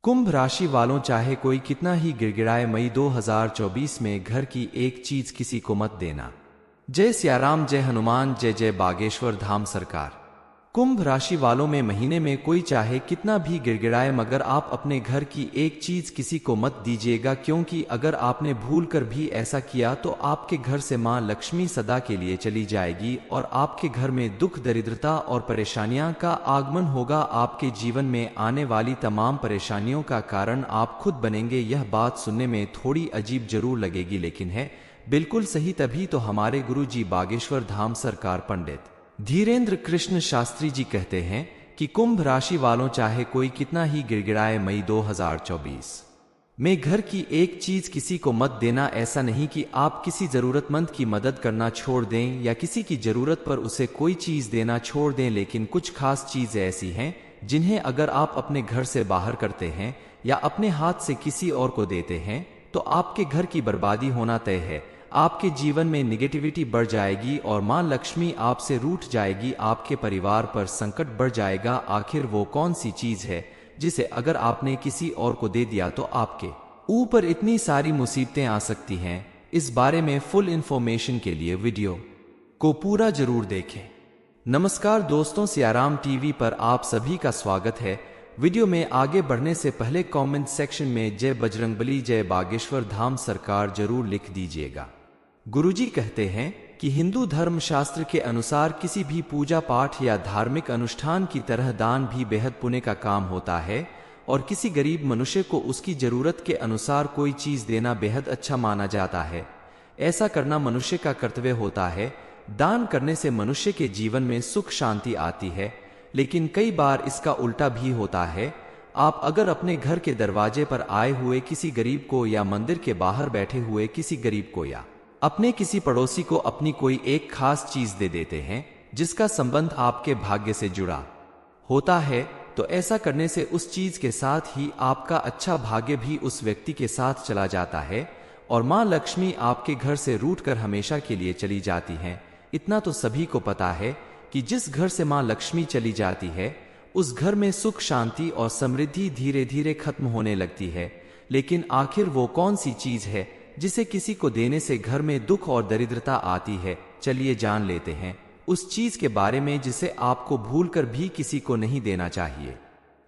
कुंभ राशि वालों, चाहे कोई कितना ही गिड़गिड़ाए, मई 2024 में घर की एक चीज किसी को मत देना। जय सियाराम, जय हनुमान, जय जय बागेश्वर धाम सरकार। कुंभ राशि वालों में महीने में कोई चाहे कितना भी गिड़गिड़ाए, मगर आप अपने घर की एक चीज किसी को मत दीजिएगा, क्योंकि अगर आपने भूल कर भी ऐसा किया तो आपके घर से मां लक्ष्मी सदा के लिए चली जाएगी और आपके घर में दुख, दरिद्रता और परेशानियां का आगमन होगा। आपके जीवन में आने वाली तमाम परेशानियों का कारण आप खुद बनेंगे। यह बात सुनने में थोड़ी अजीब जरूर लगेगी, लेकिन है बिल्कुल सही। तभी तो हमारे गुरु जी बागेश्वर धाम सरकार पंडित धीरेन्द्र कृष्ण शास्त्री जी कहते हैं कि कुंभ राशि वालों, चाहे कोई कितना ही गिड़गिड़ाए, मई 2024 में घर की एक चीज किसी को मत देना। ऐसा नहीं कि आप किसी जरूरतमंद की मदद करना छोड़ दें या किसी की जरूरत पर उसे कोई चीज देना छोड़ दें, लेकिन कुछ खास चीजें ऐसी हैं जिन्हें अगर आप अपने घर से बाहर करते हैं या अपने हाथ से किसी और को देते हैं तो आपके घर की बर्बादी होना तय है। आपके जीवन में निगेटिविटी बढ़ जाएगी और मां लक्ष्मी आपसे रूठ जाएगी। आपके परिवार पर संकट बढ़ जाएगा। आखिर वो कौन सी चीज है जिसे अगर आपने किसी और को दे दिया तो आपके ऊपर इतनी सारी मुसीबतें आ सकती हैं? इस बारे में फुल इंफॉर्मेशन के लिए वीडियो को पूरा जरूर देखें। नमस्कार दोस्तों, सियाराम टीवी पर आप सभी का स्वागत है। वीडियो में आगे बढ़ने से पहले कमेंट सेक्शन में जय बजरंगबली, जय बागेश्वर धाम सरकार जरूर लिख दीजिएगा। गुरुजी कहते हैं कि हिंदू धर्म शास्त्र के अनुसार किसी भी पूजा पाठ या धार्मिक अनुष्ठान की तरह दान भी बेहद पुण्य का काम होता है और किसी गरीब मनुष्य को उसकी जरूरत के अनुसार कोई चीज देना बेहद अच्छा माना जाता है। ऐसा करना मनुष्य का कर्तव्य होता है। दान करने से मनुष्य के जीवन में सुख शांति आती है, लेकिन कई बार इसका उल्टा भी होता है। आप अगर अपने घर के दरवाजे पर आए हुए किसी गरीब को या मंदिर के बाहर बैठे हुए किसी गरीब को या अपने किसी पड़ोसी को अपनी कोई एक खास चीज दे देते हैं जिसका संबंध आपके भाग्य से जुड़ा होता है, तो ऐसा करने से उस चीज के साथ ही आपका अच्छा भाग्य भी उस व्यक्ति के साथ चला जाता है और मां लक्ष्मी आपके घर से रूठकर हमेशा के लिए चली जाती हैं। इतना तो सभी को पता है कि जिस घर से मां लक्ष्मी चली जाती है उस घर में सुख, शांति और समृद्धि धीरे धीरे खत्म होने लगती है। लेकिन आखिर वो कौन सी चीज है जिसे किसी को देने से घर में दुख और दरिद्रता आती है? चलिए जान लेते हैं उस चीज के बारे में जिसे आपको भूलकर भी किसी को नहीं देना चाहिए।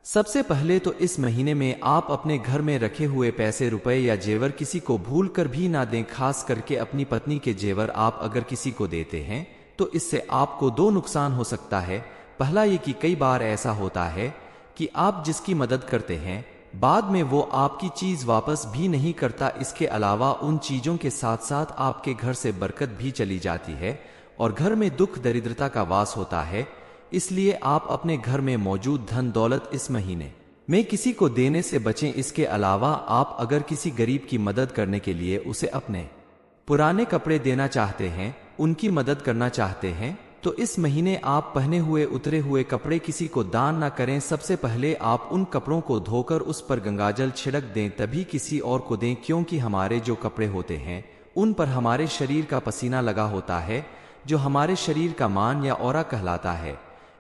सबसे पहले तो इस महीने में आप अपने घर में रखे हुए पैसे, रुपए या जेवर किसी को भूलकर भी ना दें। खास करके अपनी पत्नी के जेवर आप अगर किसी को देते हैं तो इससे आपको दो नुकसान हो सकता है। पहला ये कि कई बार ऐसा होता है कि आप जिसकी मदद करते हैं बाद में वो आपकी चीज वापस भी नहीं करता। इसके अलावा उन चीजों के साथ साथ आपके घर से बरकत भी चली जाती है और घर में दुख दरिद्रता का वास होता है। इसलिए आप अपने घर में मौजूद धन दौलत इस महीने में किसी को देने से बचें। इसके अलावा आप अगर किसी गरीब की मदद करने के लिए उसे अपने पुराने कपड़े देना चाहते हैं, उनकी मदद करना चाहते हैं, तो इस महीने आप पहने हुए उतरे हुए कपड़े किसी को दान ना करें। सबसे पहले आप उन कपड़ों को धोकर उस पर गंगाजल छिड़क दें, तभी किसी और को दें, क्योंकि हमारे जो कपड़े होते हैं उन पर हमारे शरीर का पसीना लगा होता है, जो हमारे शरीर का मान या ऑरा कहलाता है।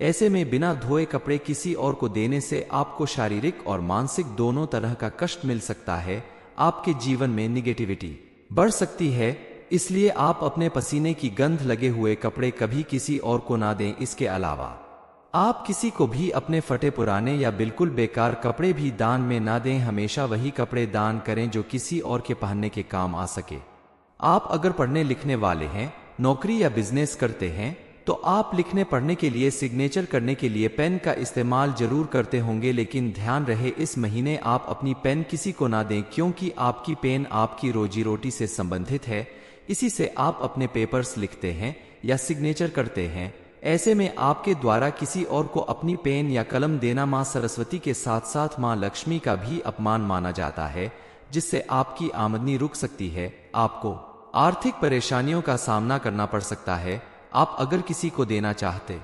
ऐसे में बिना धोए कपड़े किसी और को देने से आपको शारीरिक और मानसिक दोनों तरह का कष्ट मिल सकता है। आपके जीवन में निगेटिविटी बढ़ सकती है। इसलिए आप अपने पसीने की गंध लगे हुए कपड़े कभी किसी और को ना दें। इसके अलावा आप किसी को भी अपने फटे पुराने या बिल्कुल बेकार कपड़े भी दान में ना दें। हमेशा वही कपड़े दान करें जो किसी और के पहनने के काम आ सके। आप अगर पढ़ने लिखने वाले हैं, नौकरी या बिजनेस करते हैं, तो आप लिखने पढ़ने के लिए, सिग्नेचर करने के लिए पेन का इस्तेमाल जरूर करते होंगे, लेकिन ध्यान रहे इस महीने आप अपनी पेन किसी को ना दें, क्योंकि आपकी पेन आपकी रोजी रोटी से संबंधित है। इसी से आप अपने पेपर्स लिखते हैं या सिग्नेचर करते हैं। ऐसे में आपके द्वारा किसी और को अपनी पेन या कलम देना मां सरस्वती के साथ साथ मां लक्ष्मी का भी अपमान माना जाता है, जिससे आपकी आमदनी रुक सकती है। आपको आर्थिक परेशानियों का सामना करना पड़ सकता है। आप अगर किसी को देना चाहते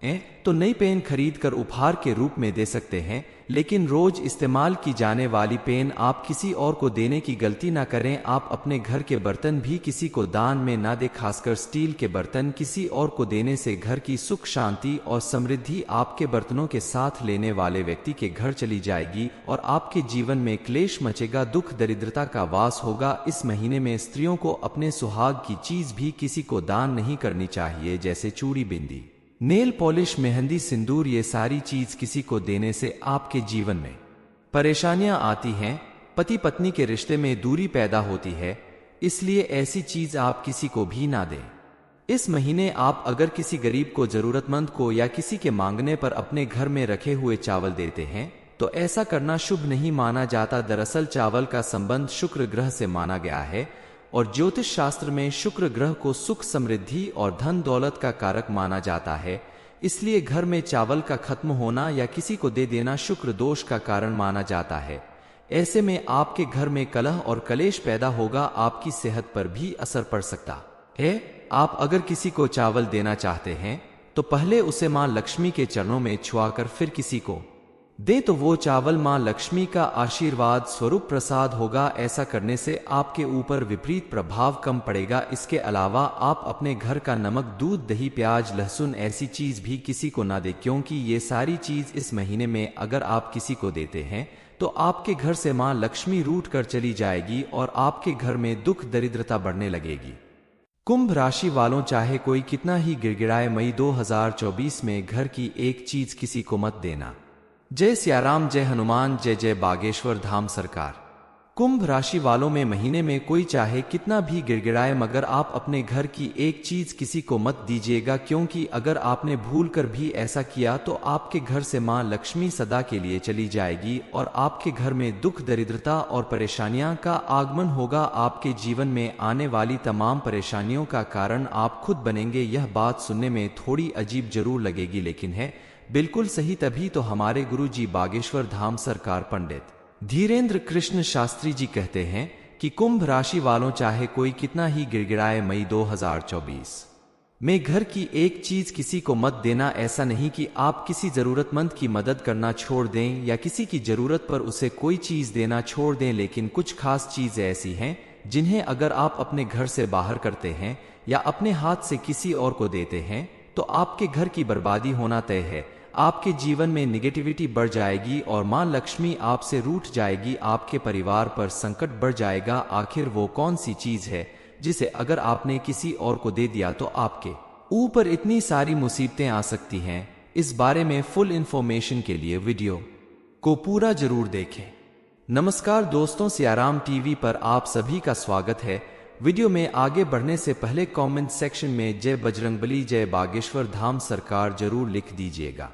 तो नई पेन खरीद कर उपहार के रूप में दे सकते हैं, लेकिन रोज इस्तेमाल की जाने वाली पेन आप किसी और को देने की गलती ना करें। आप अपने घर के बर्तन भी किसी को दान में ना दे, खासकर स्टील के बर्तन। किसी और को देने से घर की सुख शांति और समृद्धि आपके बर्तनों के साथ लेने वाले व्यक्ति के घर चली जाएगी और आपके जीवन में क्लेश मचेगा, दुख दरिद्रता का वास होगा। इस महीने में स्त्रियों को अपने सुहाग की चीज भी किसी को दान नहीं करनी चाहिए, जैसे चूड़ी, बिंदी, नेल पॉलिश, मेहंदी, सिंदूर। ये सारी चीज किसी को देने से आपके जीवन में परेशानियां आती हैं, पति पत्नी के रिश्ते में दूरी पैदा होती है, इसलिए ऐसी चीज आप किसी को भी ना दें। इस महीने आप अगर किसी गरीब को, जरूरतमंद को या किसी के मांगने पर अपने घर में रखे हुए चावल देते हैं तो ऐसा करना शुभ नहीं माना जाता। दरअसल चावल का संबंध शुक्र ग्रह से माना गया है और ज्योतिष शास्त्र में शुक्र ग्रह को सुख, समृद्धि और धन दौलत का कारक माना जाता है। इसलिए घर में चावल का खत्म होना या किसी को दे देना शुक्र दोष का कारण माना जाता है। ऐसे में आपके घर में कलह और कलेश पैदा होगा, आपकी सेहत पर भी असर पड़ सकता है। आप अगर किसी को चावल देना चाहते हैं तो पहले उसे मां लक्ष्मी के चरणों में छुआकर फिर किसी को दे तो वो चावल मां लक्ष्मी का आशीर्वाद स्वरूप प्रसाद होगा। ऐसा करने से आपके ऊपर विपरीत प्रभाव कम पड़ेगा। इसके अलावा आप अपने घर का नमक, दूध, दही, प्याज, लहसुन ऐसी चीज भी किसी को ना दे, क्योंकि ये सारी चीज इस महीने में अगर आप किसी को देते हैं तो आपके घर से मां लक्ष्मी रूठ कर चली जाएगी और आपके घर में दुख दरिद्रता बढ़ने लगेगी। कुंभ राशि वालों, चाहे कोई कितना ही गिड़गिड़ाए, मई 2024 में घर की एक चीज किसी को मत देना। जय सियाराम, जय हनुमान, जय जय बागेश्वर धाम सरकार। कुंभ राशि वालों में महीने में कोई चाहे कितना भी गिड़गिड़ाए, मगर आप अपने घर की एक चीज किसी को मत दीजिएगा, क्योंकि अगर आपने भूल कर भी ऐसा किया तो आपके घर से मां लक्ष्मी सदा के लिए चली जाएगी और आपके घर में दुख, दरिद्रता और परेशानियां का आगमन होगा। आपके जीवन में आने वाली तमाम परेशानियों का कारण आप खुद बनेंगे। यह बात सुनने में थोड़ी अजीब जरूर लगेगी, लेकिन है बिल्कुल सही। तभी तो हमारे गुरु जी बागेश्वर धाम सरकार पंडित धीरेन्द्र कृष्ण शास्त्री जी कहते हैं कि कुंभ राशि वालों, चाहे कोई कितना ही गिड़गिड़ाए, मई 2024 में घर की एक चीज किसी को मत देना। ऐसा नहीं कि आप किसी जरूरतमंद की मदद करना छोड़ दें या किसी की जरूरत पर उसे कोई चीज देना छोड़ दें, लेकिन कुछ खास चीजें ऐसी हैं जिन्हें अगर आप अपने घर से बाहर करते हैं या अपने हाथ से किसी और को देते हैं तो आपके घर की बर्बादी होना तय है। आपके जीवन में निगेटिविटी बढ़ जाएगी और मां लक्ष्मी आपसे रूठ जाएगी, आपके परिवार पर संकट बढ़ जाएगा। आखिर वो कौन सी चीज है जिसे अगर आपने किसी और को दे दिया तो आपके ऊपर इतनी सारी मुसीबतें आ सकती हैं? इस बारे में फुल इंफॉर्मेशन के लिए वीडियो को पूरा जरूर देखें। नमस्कार दोस्तों, सियाराम टीवी पर आप सभी का स्वागत है। वीडियो में आगे बढ़ने से पहले कमेंट सेक्शन में जय बजरंगबली, जय बागेश्वर धाम सरकार जरूर लिख दीजिएगा।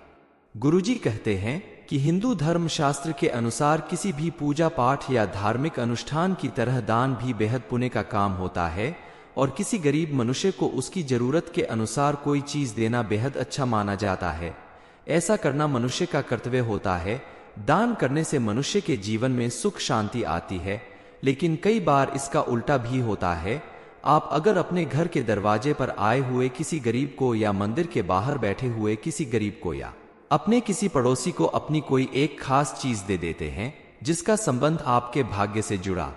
गुरुजी कहते हैं कि हिंदू धर्म शास्त्र के अनुसार किसी भी पूजा पाठ या धार्मिक अनुष्ठान की तरह दान भी बेहद पुण्य का काम होता है और किसी गरीब मनुष्य को उसकी जरूरत के अनुसार कोई चीज देना बेहद अच्छा माना जाता है। ऐसा करना मनुष्य का कर्तव्य होता है। दान करने से मनुष्य के जीवन में सुख शांति आती है, लेकिन कई बार इसका उल्टा भी होता है। आप अगर अपने घर के दरवाजे पर आए हुए किसी गरीब को या मंदिर के बाहर बैठे हुए किसी गरीब को या अपने किसी पड़ोसी को अपनी कोई एक खास चीज दे देते हैं जिसका संबंध आपके भाग्य से जुड़ा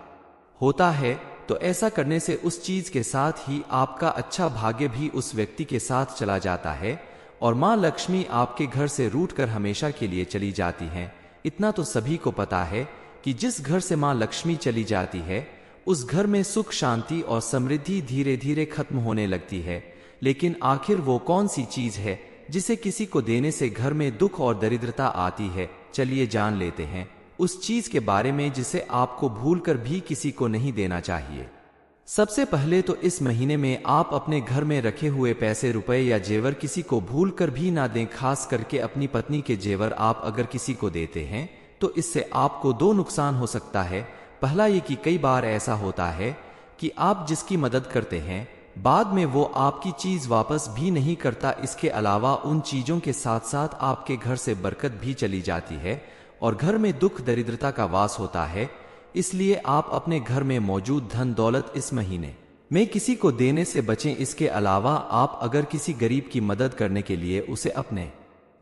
होता है, तो ऐसा करने से उस चीज के साथ ही आपका अच्छा भाग्य भी उस व्यक्ति के साथ चला जाता है और मां लक्ष्मी आपके घर से रूठ कर हमेशा के लिए चली जाती हैं। इतना तो सभी को पता है कि जिस घर से मां लक्ष्मी चली जाती है उस घर में सुख शांति और समृद्धि धीरे धीरे खत्म होने लगती है। लेकिन आखिर वो कौन सी चीज है जिसे किसी को देने से घर में दुख और दरिद्रता आती है? चलिए जान लेते हैं उस चीज के बारे में जिसे आपको भूलकर भी किसी को नहीं देना चाहिए। सबसे पहले तो इस महीने में आप अपने घर में रखे हुए पैसे, रुपए या जेवर किसी को भूलकर भी ना दें। खास करके अपनी पत्नी के जेवर आप अगर किसी को देते हैं तो इससे आपको दो नुकसान हो सकता है। पहला ये कि कई बार ऐसा होता है कि आप जिसकी मदद करते हैं बाद में वो आपकी चीज वापस भी नहीं करता। इसके अलावा उन चीजों के साथ साथ आपके घर से बरकत भी चली जाती है और घर में दुख दरिद्रता का वास होता है। इसलिए आप अपने घर में मौजूद धन दौलत इस महीने में किसी को देने से बचें। इसके अलावा आप अगर किसी गरीब की मदद करने के लिए उसे अपने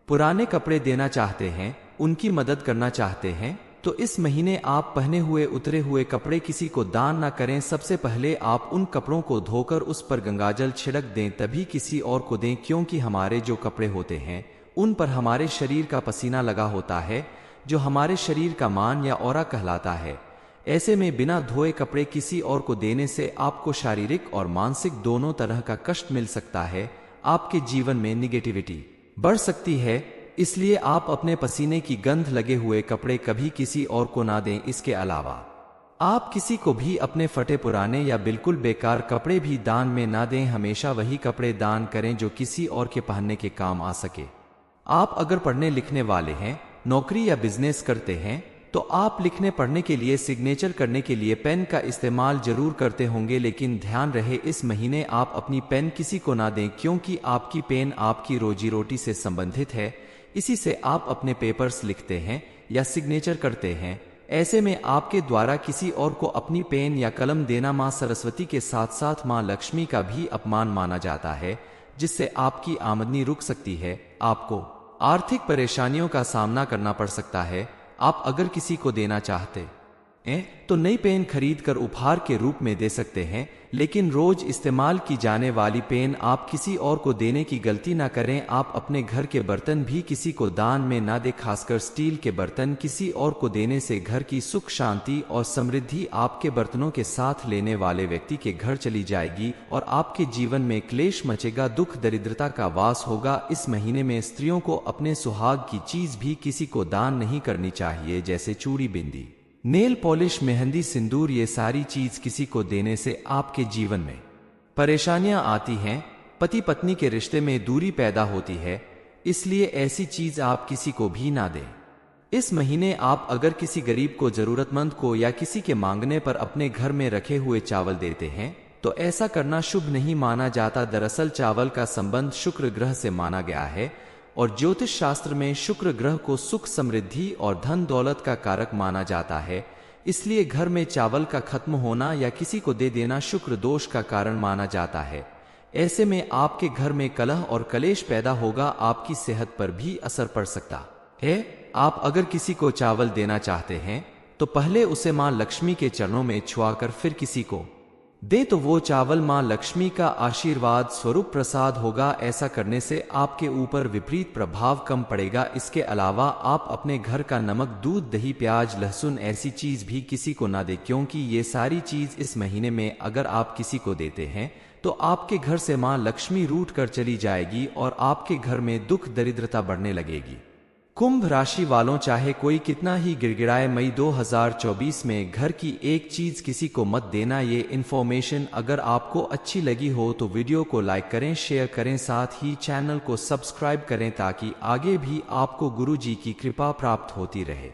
पुराने कपड़े देना चाहते हैं, उनकी मदद करना चाहते हैं, तो इस महीने आप पहने हुए उतरे हुए कपड़े किसी को दान ना करें। सबसे पहले आप उन कपड़ों को धोकर उस पर गंगाजल छिड़क दें, तभी किसी और को दें, क्योंकि हमारे जो कपड़े होते हैं उन पर हमारे शरीर का पसीना लगा होता है, जो हमारे शरीर का मान या ऑरा कहलाता है। ऐसे में बिना धोए कपड़े किसी और को देने से आपको शारीरिक और मानसिक दोनों तरह का कष्ट मिल सकता है, आपके जीवन में निगेटिविटी बढ़ सकती है। इसलिए आप अपने पसीने की गंध लगे हुए कपड़े कभी किसी और को ना दें। इसके अलावा आप किसी को भी अपने फटे पुराने या बिल्कुल बेकार कपड़े भी दान में ना दें। हमेशा वही कपड़े दान करें जो किसी और के पहनने के काम आ सके। आप अगर पढ़ने लिखने वाले हैं, नौकरी या बिजनेस करते हैं, तो आप लिखने पढ़ने के लिए सिग्नेचर करने के लिए पेन का इस्तेमाल जरूर करते होंगे, लेकिन ध्यान रहे इस महीने आप अपनी पेन किसी को ना दें, क्योंकि आपकी पेन आपकी रोजी रोटी से संबंधित है। इसी से आप अपने पेपर्स लिखते हैं या सिग्नेचर करते हैं। ऐसे में आपके द्वारा किसी और को अपनी पेन या कलम देना मां सरस्वती के साथ साथ मां लक्ष्मी का भी अपमान माना जाता है, जिससे आपकी आमदनी रुक सकती है, आपको आर्थिक परेशानियों का सामना करना पड़ सकता है। आप अगर किसी को देना चाहते हैं तो नई पेन खरीद कर उपहार के रूप में दे सकते हैं, लेकिन रोज इस्तेमाल की जाने वाली पेन आप किसी और को देने की गलती ना करें। आप अपने घर के बर्तन भी किसी को दान में ना दें, खासकर स्टील के बर्तन। किसी और को देने से घर की सुख शांति और समृद्धि आपके बर्तनों के साथ लेने वाले व्यक्ति के घर चली जाएगी और आपके जीवन में क्लेश मचेगा, दुख दरिद्रता का वास होगा। इस महीने में स्त्रियों को अपने सुहाग की चीज भी किसी को दान नहीं करनी चाहिए, जैसे चूड़ी, बिंदी, नेल पॉलिश, मेहंदी, सिंदूर। ये सारी चीज किसी को देने से आपके जीवन में परेशानियां आती हैं, पति पत्नी के रिश्ते में दूरी पैदा होती है, इसलिए ऐसी चीज आप किसी को भी ना दें। इस महीने आप अगर किसी गरीब को, जरूरतमंद को या किसी के मांगने पर अपने घर में रखे हुए चावल देते हैं तो ऐसा करना शुभ नहीं माना जाता। दरअसल चावल का संबंध शुक्र ग्रह से माना गया है और ज्योतिष शास्त्र में शुक्र ग्रह को सुख, समृद्धि और धन दौलत का कारक माना जाता है। इसलिए घर में चावल का खत्म होना या किसी को दे देना शुक्र दोष का कारण माना जाता है। ऐसे में आपके घर में कलह और कलेश पैदा होगा, आपकी सेहत पर भी असर पड़ सकता है। आप अगर किसी को चावल देना चाहते हैं तो पहले उसे मां लक्ष्मी के चरणों में छुआकर फिर किसी को दे, तो वो चावल मां लक्ष्मी का आशीर्वाद स्वरूप प्रसाद होगा। ऐसा करने से आपके ऊपर विपरीत प्रभाव कम पड़ेगा। इसके अलावा आप अपने घर का नमक, दूध, दही, प्याज, लहसुन ऐसी चीज भी किसी को ना दे, क्योंकि ये सारी चीज इस महीने में अगर आप किसी को देते हैं तो आपके घर से मां लक्ष्मी रूठ कर चली जाएगी और आपके घर में दुख दरिद्रता बढ़ने लगेगी। कुंभ राशि वालों, चाहे कोई कितना ही गिड़गिड़ाए, मई 2024 में घर की एक चीज किसी को मत देना। ये इन्फॉर्मेशन अगर आपको अच्छी लगी हो तो वीडियो को लाइक करें, शेयर करें, साथ ही चैनल को सब्सक्राइब करें ताकि आगे भी आपको गुरु जी की कृपा प्राप्त होती रहे।